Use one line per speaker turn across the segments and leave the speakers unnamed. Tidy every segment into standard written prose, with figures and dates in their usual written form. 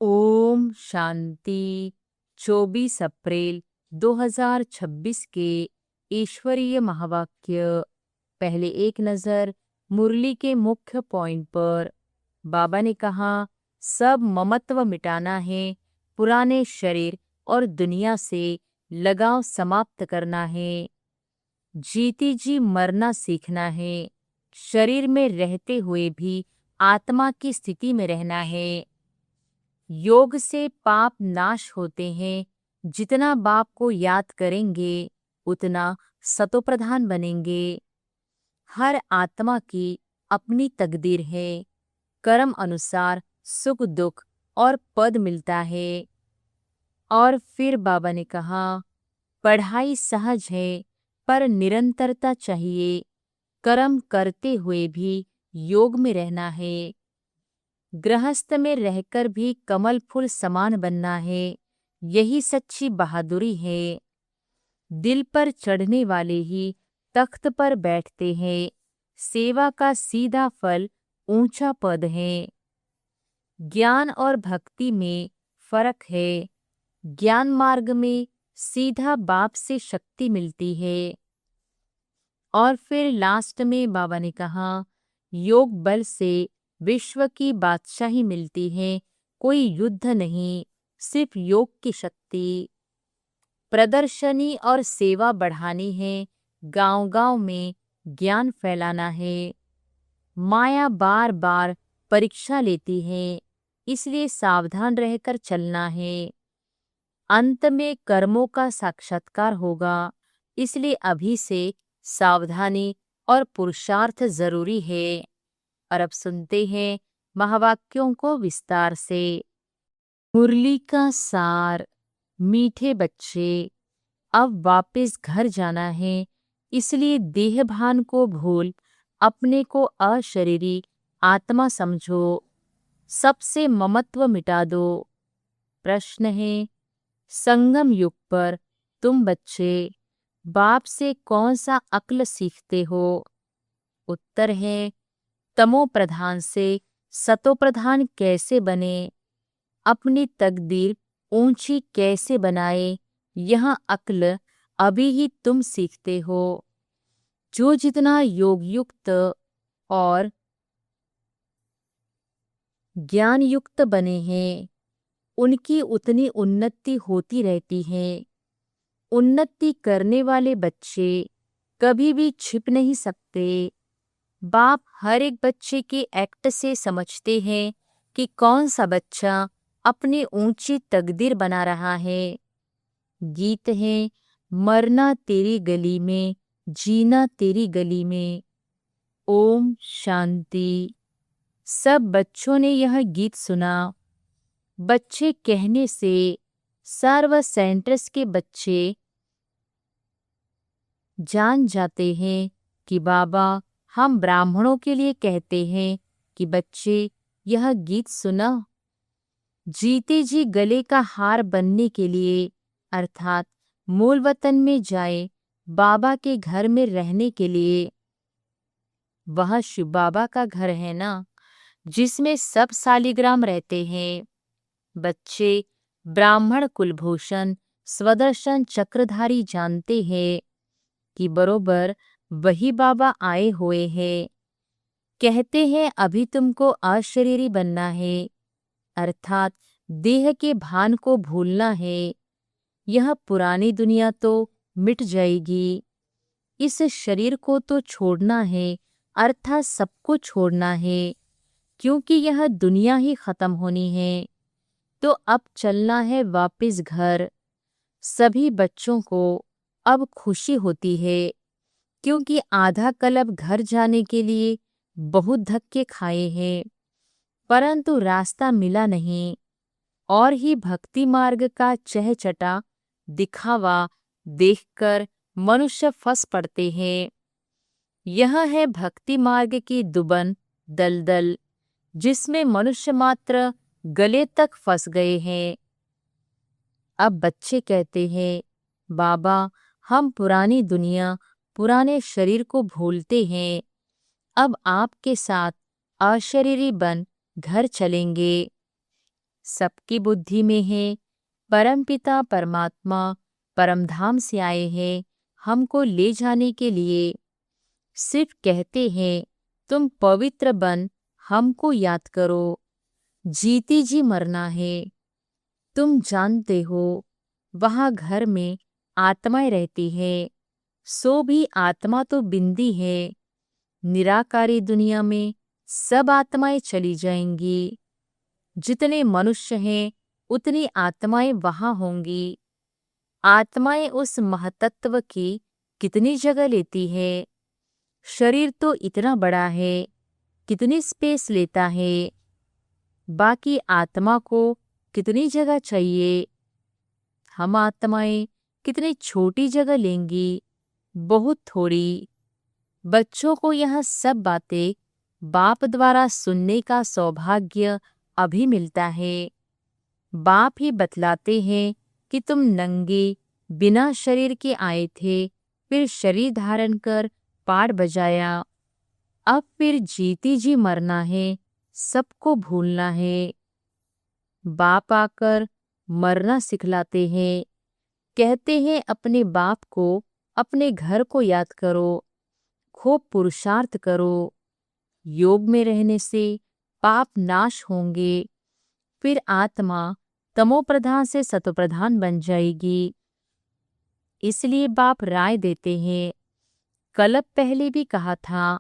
ओम शांति। 24 अप्रैल 2026 के ईश्वरीय महावाक्य। पहले एक नज़र मुरली के मुख्य पॉइंट पर। बाबा ने कहा, सब ममत्व मिटाना है, पुराने शरीर और दुनिया से लगाव समाप्त करना है, जीती जी मरना सीखना है, शरीर में रहते हुए भी आत्मा की स्थिति में रहना है। योग से पाप नाश होते हैं। जितना बाप को याद करेंगे उतना सतोप्रधान बनेंगे। हर आत्मा की अपनी तकदीर है। कर्म अनुसार सुख दुख और पद मिलता है। और फिर बाबा ने कहा, पढ़ाई सहज है पर निरंतरता चाहिए। कर्म करते हुए भी योग में रहना है। गृहस्थ में रहकर भी कमल फूल समान बनना है। यही सच्ची बहादुरी है। दिल पर चढ़ने वाले ही तख्त पर बैठते हैं। सेवा का सीधा फल ऊंचा पद है। ज्ञान और भक्ति में फर्क है। ज्ञान मार्ग में सीधा बाप से शक्ति मिलती है। और फिर लास्ट में बाबा ने कहा, योग बल से विश्व की बादशाही मिलती है। कोई युद्ध नहीं, सिर्फ योग की शक्ति। प्रदर्शनी और सेवा बढ़ानी है। गांव-गांव में ज्ञान फैलाना है। माया बार बार परीक्षा लेती है, इसलिए सावधान रहकर चलना है। अंत में कर्मों का साक्षात्कार होगा, इसलिए अभी से सावधानी और पुरुषार्थ जरूरी है। और अब सुनते हैं महावाक्यों को विस्तार से। मुरली का सार। मीठे बच्चे, अब वापस घर जाना है, इसलिए देहभान को भूल अपने को अशरीरी आत्मा समझो। सबसे ममत्व मिटा दो। प्रश्न है, संगम युग पर तुम बच्चे बाप से कौन सा अक्ल सीखते हो? उत्तर है, तमो प्रधान से सतो प्रधान कैसे बने, अपनी तकदीर ऊंची कैसे बनाए, यह अक्ल अभी ही तुम सीखते हो। जो जितना योग युक्त और ज्ञान युक्त बने हैं, उनकी उतनी उन्नति होती रहती है। उन्नति करने वाले बच्चे कभी भी छिप नहीं सकते। बाप हर एक बच्चे के एक्ट से समझते हैं कि कौन सा बच्चा अपनी ऊंची तकदीर बना रहा है। गीत है, मरना तेरी गली में, जीना तेरी गली में। ओम शांति। सब बच्चों ने यह गीत सुना। बच्चे कहने से सर्व सेंटर्स के बच्चे जान जाते हैं कि बाबा हम ब्राह्मणों के लिए कहते हैं कि बच्चे यह गीत सुना। जीते जी गले का हार बनने के लिए, अर्थात मूल वतन में जाए, बाबा के घर में रहने के लिए। वह शिव बाबा का घर है ना, जिसमें सब सालिग्राम रहते हैं। बच्चे ब्राह्मण कुलभूषण स्वदर्शन चक्रधारी जानते हैं कि बरोबर वही बाबा आए हुए हैं। कहते हैं अभी तुमको अशरीरी बनना है, अर्थात देह के भान को भूलना है। यह पुरानी दुनिया तो मिट जाएगी, इस शरीर को तो छोड़ना है, अर्थात सबको छोड़ना है, क्योंकि यह दुनिया ही खत्म होनी है। तो अब चलना है वापस घर। सभी बच्चों को अब खुशी होती है, क्योंकि आधा कल्प घर जाने के लिए बहुत धक्के खाए हैं, परंतु रास्ता मिला नहीं। और ही भक्ति मार्ग का चहचटा दिखावा देखकर मनुष्य फंस पड़ते हैं। यह है भक्ति मार्ग की दुबन दलदल, जिसमें मनुष्य मात्र गले तक फंस गए हैं। अब बच्चे कहते हैं, बाबा हम पुरानी दुनिया पुराने शरीर को भूलते हैं, अब आपके साथ अशरीरी बन घर चलेंगे। सबकी बुद्धि में है। परमपिता परमात्मा परमधाम से आए हैं हमको ले जाने के लिए। सिर्फ कहते हैं तुम पवित्र बन हमको याद करो। जीती जी मरना है। तुम जानते हो वहाँ घर में आत्माएं रहती है, सो भी आत्मा तो बिंदी है। निराकारी दुनिया में सब आत्माएं चली जाएंगी। जितने मनुष्य हैं उतनी आत्माएं वहां होंगी। आत्माएं उस महतत्व की कितनी जगह लेती है। शरीर तो इतना बड़ा है, कितनी स्पेस लेता है। बाकी आत्मा को कितनी जगह चाहिए। हम आत्माएं कितनी छोटी जगह लेंगी, बहुत थोड़ी। बच्चों को यह सब बातें बाप द्वारा सुनने का सौभाग्य अभी मिलता है। बाप ही बतलाते हैं कि तुम नंगे बिना शरीर के आए थे, फिर शरीर धारण कर पाठ बजाया। अब फिर जीती जी मरना है, सबको भूलना है। बाप आकर मरना सिखलाते हैं। कहते हैं अपने बाप को, अपने घर को याद करो, खूब पुरुषार्थ करो। योग में रहने से पाप नाश होंगे। फिर आत्मा तमोप्रधान से सतोप्रधान बन जाएगी। इसलिए बाप राय देते हैं। कल्प पहले भी कहा था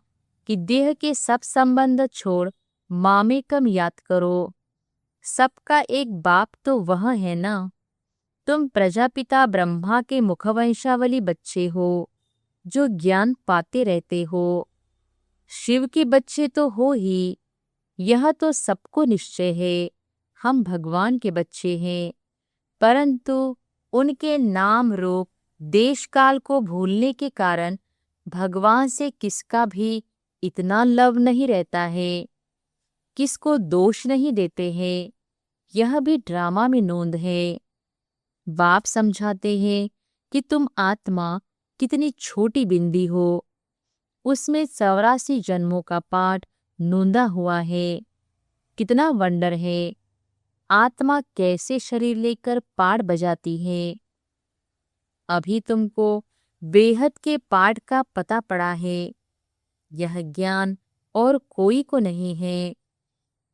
कि देह के सब संबंध छोड़ मामेकम याद करो। सबका एक बाप तो वह है ना। तुम प्रजापिता ब्रह्मा के मुखवंशावली बच्चे हो, जो ज्ञान पाते रहते हो। शिव के बच्चे तो हो ही, यह तो सबको निश्चय है। हम भगवान के बच्चे हैं, परंतु उनके नाम रूप देश काल को भूलने के कारण भगवान से किसका भी इतना लव नहीं रहता है, किसको दोष नहीं देते हैं। यह भी ड्रामा में नोंद है। बाप समझाते हैं कि तुम आत्मा कितनी छोटी बिंदी हो, उसमें 84 जन्मों का पाठ नोंदा हुआ है। कितना वंडर है, आत्मा कैसे शरीर लेकर पाठ बजाती है। अभी तुमको बेहद के पाठ का पता पड़ा है। यह ज्ञान और कोई को नहीं है।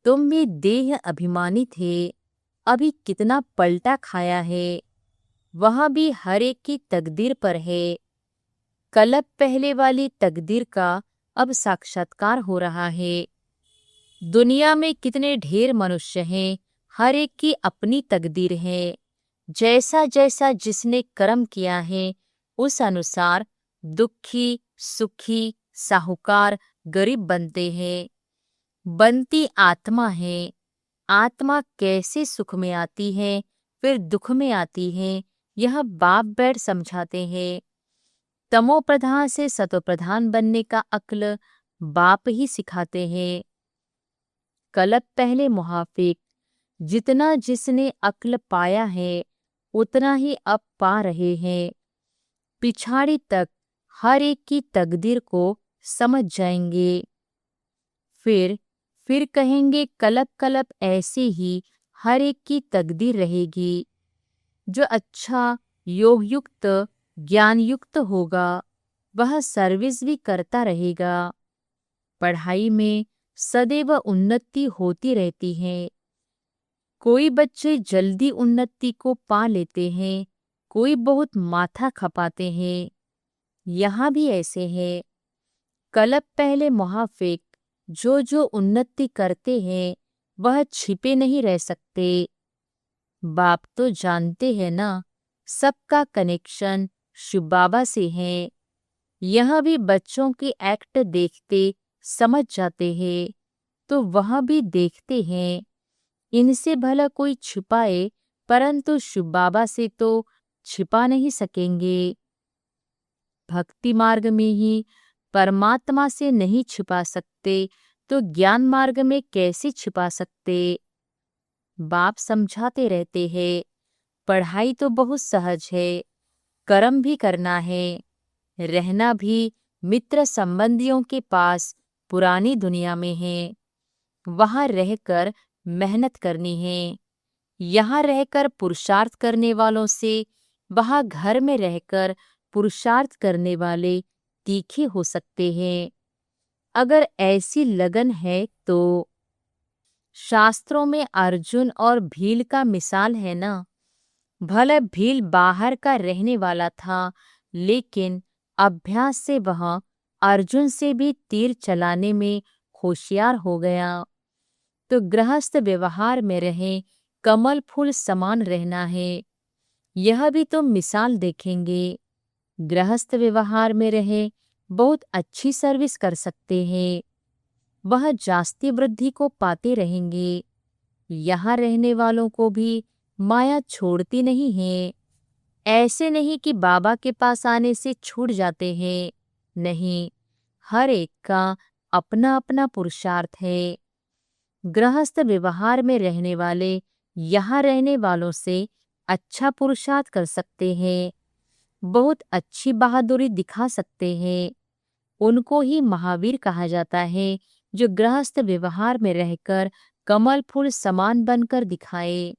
तुम भी देह अभिमानी थे, अभी कितना पलटा खाया है। वह भी हर एक की तकदीर पर है। कल्प पहले वाली तकदीर का अब साक्षात्कार हो रहा है। दुनिया में कितने ढेर मनुष्य हैं, हर एक की अपनी तकदीर है। जैसा जैसा जिसने कर्म किया है उस अनुसार दुखी, सुखी, साहूकार, गरीब बनते हैं। बनती आत्मा है। आत्मा कैसे सुख में आती है, फिर दुख में आती है, यह बाप बैठ समझाते हैं। तमो प्रधान से सतो प्रधान बनने का अक्ल बाप ही सिखाते हैं। कल्प पहले मुहाफिक जितना जिसने अक्ल पाया है उतना ही अब पा रहे हैं। पिछाड़ी तक हर एक की तकदीर को समझ जाएंगे। फिर कहेंगे कल्प कल्प ऐसे ही हर एक की तकदीर रहेगी। जो अच्छा योग युक्त ज्ञान युक्त होगा वह सर्विस भी करता रहेगा। पढ़ाई में सदैव उन्नति होती रहती है। कोई बच्चे जल्दी उन्नति को पा लेते हैं, कोई बहुत माथा खपाते हैं। यहाँ भी ऐसे है। कल्प पहले मुहाफिक जो उन्नति करते हैं वह छिपे नहीं रह सकते। बाप तो जानते हैं ना, सबका कनेक्शन शिव बाबा से है। यह भी बच्चों के एक्ट देखते समझ जाते हैं, तो वह भी देखते हैं। इनसे भला कोई छिपाए, परंतु शिव बाबा से तो छिपा नहीं सकेंगे। भक्ति मार्ग में ही परमात्मा से नहीं छिपा सकते, तो ज्ञान मार्ग में कैसे छिपा सकते। बाप समझाते रहते हैं, पढ़ाई तो बहुत सहज है, कर्म भी करना है, रहना भी मित्र संबंधियों के पास पुरानी दुनिया में है। वहां रहकर मेहनत करनी है, यहाँ रहकर पुरुषार्थ करने वालों से वहाँ घर में रहकर पुरुषार्थ करने वाले तीखे हो सकते हैं। अगर ऐसी लगन है तो शास्त्रों में अर्जुन और भील का मिसाल है ना। भले भील बाहर का रहने वाला था, लेकिन अभ्यास से वह अर्जुन से भी तीर चलाने में होशियार हो गया। तो गृहस्थ व्यवहार में रहे, कमल फूल समान रहना है। यह भी तुम मिसाल देखेंगे। गृहस्थ व्यवहार में रहे, बहुत अच्छी सर्विस कर सकते हैं। वह जास्ती वृद्धि को पाते रहेंगे। यहाँ रहने वालों को भी माया छोड़ती नहीं है। ऐसे नहीं कि बाबा के पास आने से छूट जाते हैं। नहीं, हर एक का अपना अपना पुरुषार्थ है। गृहस्थ व्यवहार में रहने वाले यहाँ रहने वालों से अच्छा पुरुषार्थ कर सकते हैं, बहुत अच्छी बहादुरी दिखा सकते हैं। उनको ही महावीर कहा जाता है, जो गृहस्थ व्यवहार में रहकर कमल फूल समान बनकर दिखाए।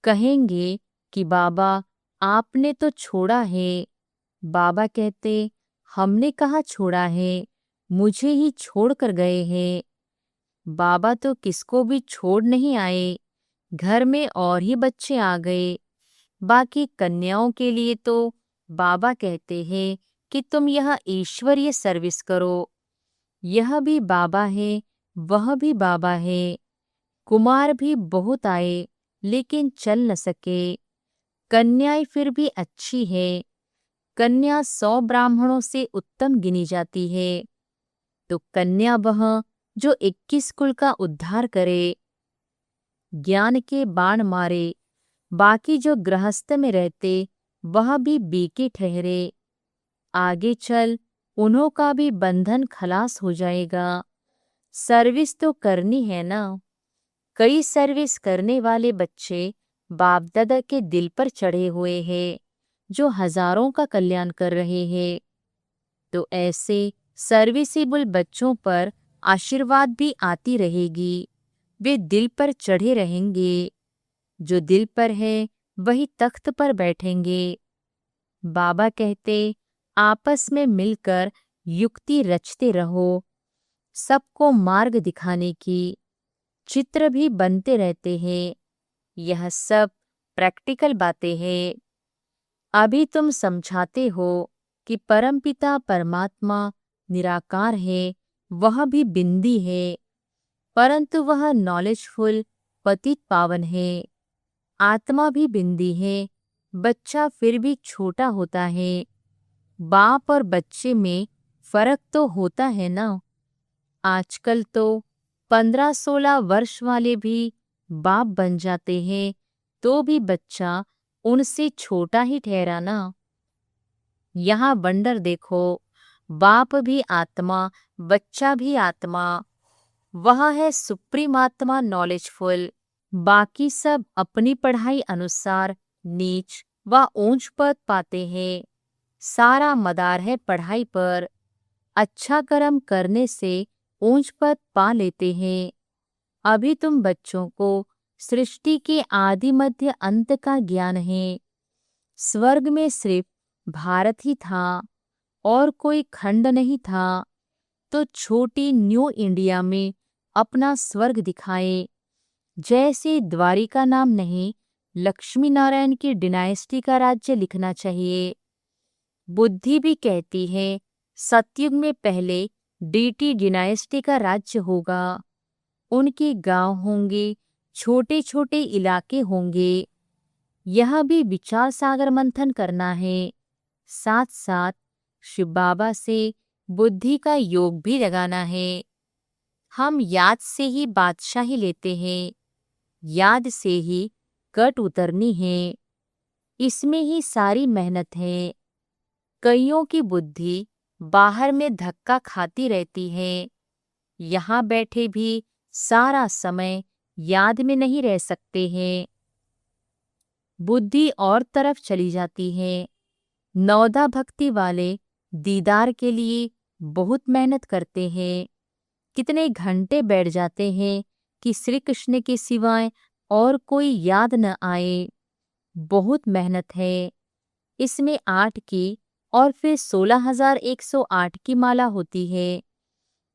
कहेंगे कि बाबा आपने तो छोड़ा है। बाबा कहते, हमने कहाँ छोड़ा है, मुझे ही छोड़ कर गए हैं। बाबा तो किसको भी छोड़ नहीं आए। घर में और ही बच्चे आ गए। बाकी कन्याओं के लिए तो बाबा कहते हैं कि तुम यह ईश्वरीय सर्विस करो। यह भी बाबा है, वह भी बाबा है। कुमार भी बहुत आए, लेकिन चल न सके। कन्याएं फिर भी अच्छी है। कन्या 100 ब्राह्मणों से उत्तम गिनी जाती है। तो कन्या वह जो 21 कुल का उद्धार करे, ज्ञान के बाण मारे। बाकी जो गृहस्थ में रहते, वह भी बीके ठहरे। आगे चल उन्हों का भी बंधन खलास हो जाएगा। सर्विस तो करनी है ना। कई सर्विस करने वाले बच्चे बाप दादा के दिल पर चढ़े हुए हैं, जो हजारों का कल्याण कर रहे हैं। तो ऐसे सर्विसेबल बच्चों पर आशीर्वाद भी आती रहेगी। वे दिल पर चढ़े रहेंगे। जो दिल पर है, वही तख्त पर बैठेंगे। बाबा कहते, आपस में मिलकर युक्ति रचते रहो, सबको मार्ग दिखाने की। चित्र भी बनते रहते हैं। यह सब प्रैक्टिकल बातें हैं। अभी तुम समझाते हो कि परमपिता परमात्मा निराकार है, वह भी बिंदी है, परंतु वह नॉलेजफुल पतित पावन है। आत्मा भी बिंदी है, बच्चा फिर भी छोटा होता है। बाप और बच्चे में फर्क तो होता है ना। आजकल तो 15-16 वर्ष वाले भी बाप बन जाते हैं, तो भी बच्चा उनसे छोटा ही ठहरा ना। यहाँ वंडर देखो, बाप भी आत्मा, बच्चा भी आत्मा। वह है सुप्रीम आत्मा नॉलेजफुल। बाकी सब अपनी पढ़ाई अनुसार नीच व ऊंच पद पाते हैं। सारा मदार है पढ़ाई पर। अच्छा कर्म करने से ऊंच पद पा लेते हैं। अभी तुम बच्चों को सृष्टि के आदि मध्य अंत का ज्ञान है। स्वर्ग में सिर्फ भारत ही था और कोई खंड नहीं था। तो छोटी न्यू इंडिया में अपना स्वर्ग दिखाए। जैसे द्वारिका नाम नहीं, लक्ष्मी नारायण की डिनाइस्टी का राज्य लिखना चाहिए। बुद्धि भी कहती है, सतयुग में पहले डीटी डिनाइस्टी का राज्य होगा। उनके गांव होंगे, छोटे छोटे इलाके होंगे। यह भी विचार सागर मंथन करना है। साथ साथ शिव बाबा से बुद्धि का योग भी लगाना है। हम याद से ही बादशाही लेते हैं, याद से ही कट उतरनी है। इसमें ही सारी मेहनत है। कईयों की बुद्धि बाहर में धक्का खाती रहती है। यहाँ बैठे भी सारा समय याद में नहीं रह सकते हैं। बुद्धि और तरफ चली जाती है। नौदा भक्ति वाले दीदार के लिए बहुत मेहनत करते हैं। कितने घंटे बैठ जाते हैं कि श्री कृष्ण के सिवाय और कोई याद न आए। बहुत मेहनत है। इसमें 8 की और फिर 16,108 की माला होती है।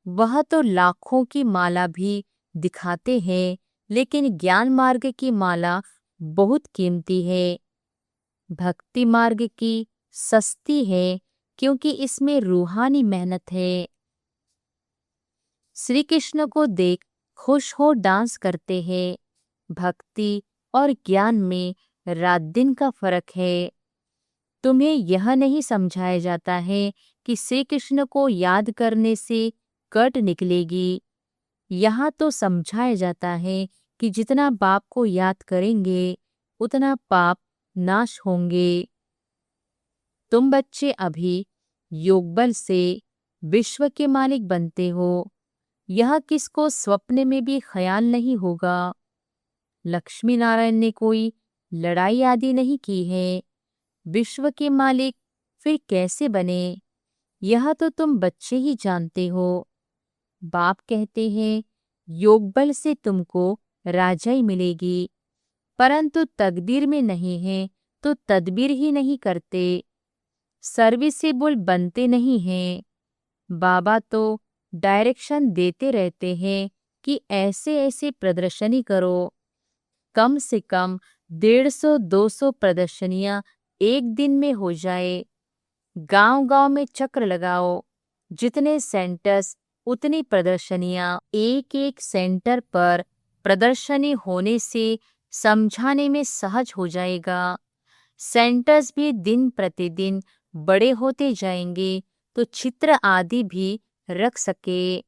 वह तो लाखों की माला भी दिखाते हैं, लेकिन ज्ञान मार्ग की माला बहुत कीमती है। भक्ति मार्ग की सस्ती है, क्योंकि इसमें रूहानी मेहनत है। श्री कृष्ण को देख खुश हो डांस करते हैं। भक्ति और ज्ञान में रात दिन का फर्क है। तुम्हें यह नहीं समझाया जाता है कि श्री कृष्ण को याद करने से कट निकलेगी। यहाँ तो समझाया जाता है कि जितना बाप को याद करेंगे उतना पाप नाश होंगे। तुम बच्चे अभी योग बल से विश्व के मालिक बनते हो। यह किसको स्वप्न में भी ख्याल नहीं होगा। लक्ष्मी नारायण ने कोई लड़ाई आदि नहीं की है। विश्व के मालिक फिर कैसे बने, यह तो तुम बच्चे ही जानते हो। बाप कहते हैं योग बल से तुमको राजाई मिलेगी, परंतु तकदीर में नहीं है तो तदबीर ही नहीं करते, सर्विसेबल बनते नहीं हैं। बाबा तो डायरेक्शन देते रहते हैं कि ऐसे ऐसे प्रदर्शनी करो। कम से कम 150-200 प्रदर्शनियां एक दिन में हो जाए। गांव-गांव में चक्र लगाओ। जितने सेंटर्स उतनी प्रदर्शनियां। एक एक सेंटर पर प्रदर्शनी होने से समझाने में सहज हो जाएगा। सेंटर्स भी दिन प्रतिदिन बड़े होते जाएंगे तो चित्र आदि भी रख सके।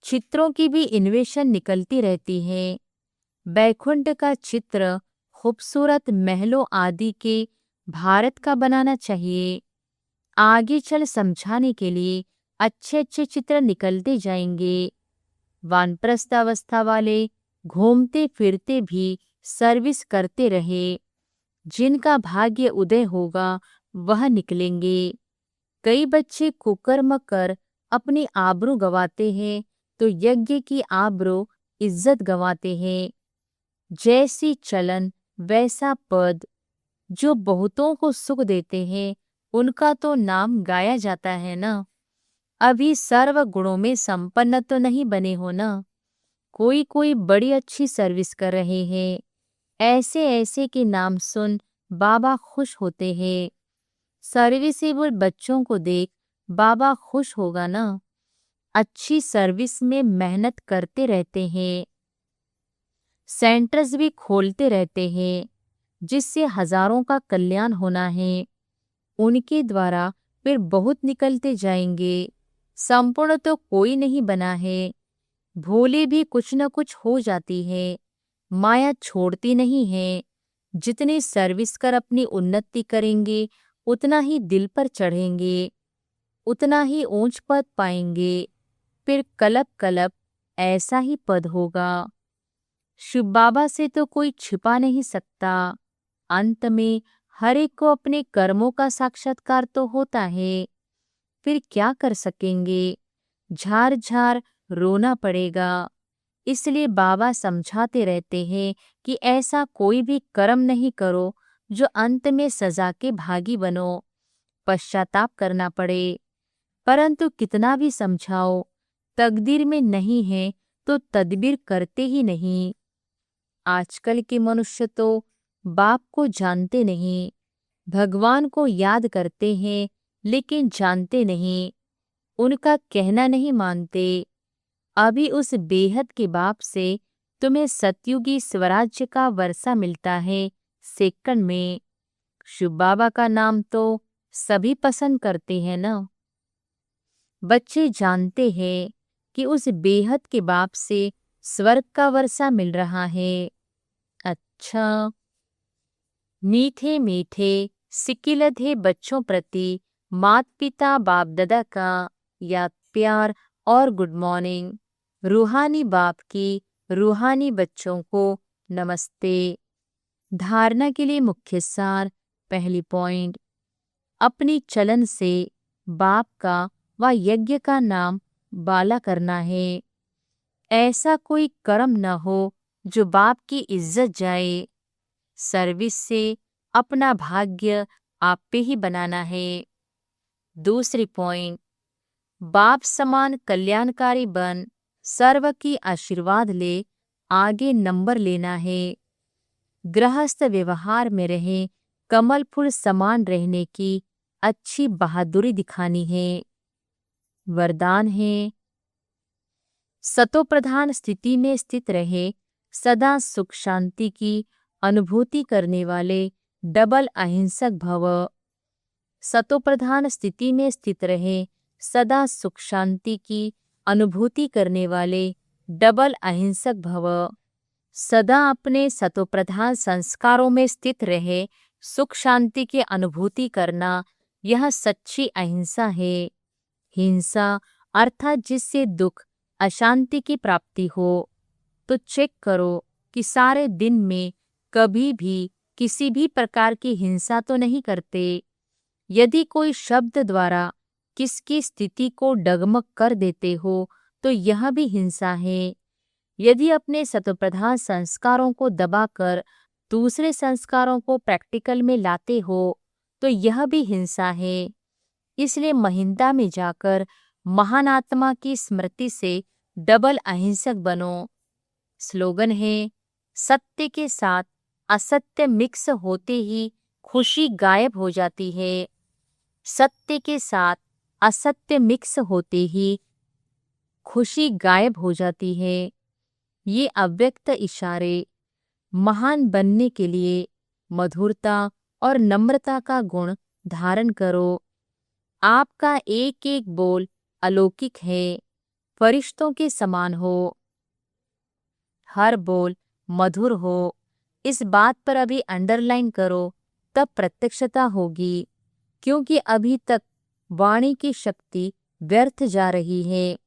चित्रों की भी इन्वेशन निकलती रहती है। बैकुंठ का चित्र खूबसूरत महलों आदि के भारत का बनाना चाहिए। आगे चल समझाने के लिए अच्छे अच्छे चित्र निकलते जाएंगे। वानप्रस्थ अवस्था वाले घूमते फिरते भी सर्विस करते रहे। जिनका भाग्य उदय होगा वह निकलेंगे। कई बच्चे कुकर्म कर अपनी आबरू गवाते हैं तो यज्ञ की आबरू इज्जत गवाते हैं। जैसी चलन वैसा पद। जो बहुतों को सुख देते हैं उनका तो नाम गाया जाता है ना। अभी सर्व गुणों में संपन्न तो नहीं बने हो ना। कोई कोई बड़ी अच्छी सर्विस कर रहे हैं। ऐसे ऐसे के नाम सुन बाबा खुश होते हैं। सर्विसेबल बच्चों को देख बाबा खुश होगा ना। अच्छी सर्विस में मेहनत करते रहते हैं। सेंटर्स भी खोलते रहते हैं जिससे हजारों का कल्याण होना है। उनके द्वारा फिर बहुत निकलते जाएंगे। संपूर्ण तो कोई नहीं बना है। भोले भी कुछ न कुछ हो जाती है। माया छोड़ती नहीं है। जितनी सर्विस कर अपनी उन्नति करेंगे उतना ही दिल पर चढ़ेंगे, उतना ही ऊंच पद पाएंगे। फिर कलप कलप ऐसा ही पद होगा। शिव बाबा से तो कोई छिपा नहीं सकता। अंत में हर एक को अपने कर्मों का साक्षात्कार तो होता है। फिर क्या कर सकेंगे। झार झार रोना पड़ेगा। इसलिए बाबा समझाते रहते हैं कि ऐसा कोई भी कर्म नहीं करो जो अंत में सजा के भागी बनो, पश्चाताप करना पड़े। परंतु कितना भी समझाओ, तकदीर में नहीं है तो तदबीर करते ही नहीं। आजकल के मनुष्य तो बाप को जानते नहीं। भगवान को याद करते हैं लेकिन जानते नहीं। उनका कहना नहीं मानते। अभी उस बेहद के बाप से तुम्हें सतयुगी स्वराज्य का वर्षा मिलता है सेकंड में। शिव बाबा का नाम तो सभी पसंद करते हैं ना। बच्चे जानते हैं कि उस बेहद के बाप से स्वर्ग का वर्षा मिल रहा है। अच्छा, मीठे मीठे सिकिलधे बच्चों प्रति मात पिता बाप दादा का याद प्यार और गुड मॉर्निंग। रूहानी बाप की रूहानी बच्चों को नमस्ते। धारणा के लिए मुख्य सार। पहली पॉइंट, अपनी चलन से बाप का व यज्ञ का नाम बाला करना है। ऐसा कोई कर्म न हो जो बाप की इज्जत जाए। सर्विस से अपना भाग्य आप पे ही बनाना है। दूसरी पॉइंट, बाप समान कल्याणकारी बन सर्व की आशीर्वाद ले आगे नंबर लेना है। गृहस्थ व्यवहार में रहे कमल फूल समान रहने की अच्छी बहादुरी दिखानी है। वरदान है, सतोप्रधान स्थिति में स्थित रहे सदा सुख शांति की अनुभूति करने वाले डबल अहिंसक भव। सतोप्रधान स्थिति में स्थित रहे सदा सुख शांति की अनुभूति करने वाले डबल अहिंसक भव। सदा अपने सतोप्रधान संस्कारों में स्थित रहे सुख शांति की अनुभूति करना, यह सच्ची अहिंसा है। हिंसा अर्थात जिससे दुख अशांति की प्राप्ति हो। तो चेक करो कि सारे दिन में कभी भी किसी भी प्रकार की हिंसा तो नहीं करते। यदि कोई शब्द द्वारा किसकी स्थिति को डगमग कर देते हो तो यह भी हिंसा है। यदि अपने सतोप्रधान संस्कारों को दबाकर दूसरे संस्कारों को प्रैक्टिकल में लाते हो तो यह भी हिंसा है। इसलिए महिंदा में जाकर महान आत्मा की स्मृति से डबल अहिंसक बनो। स्लोगन है, सत्य के साथ असत्य मिक्स होते ही खुशी गायब हो जाती है। सत्य के साथ असत्य मिक्स होते ही खुशी गायब हो जाती है। ये अव्यक्त इशारे महान बनने के लिए मधुरता और नम्रता का गुण धारण करो। आपका एक एक बोल अलौकिक है, फरिश्तों के समान हो। हर बोल मधुर हो। इस बात पर अभी अंडरलाइन करो, तब प्रत्यक्षता होगी। क्योंकि अभी तक वाणी की शक्ति व्यर्थ जा रही है।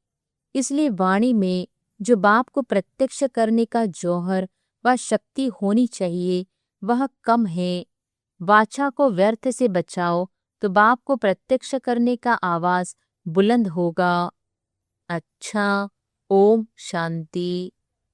इसलिए वाणी में जो बाप को प्रत्यक्ष करने का जौहर व शक्ति होनी चाहिए वह कम है। वाचा को व्यर्थ से बचाओ तो बाप को प्रत्यक्ष करने का आवाज बुलंद होगा। अच्छा, ओम शांति।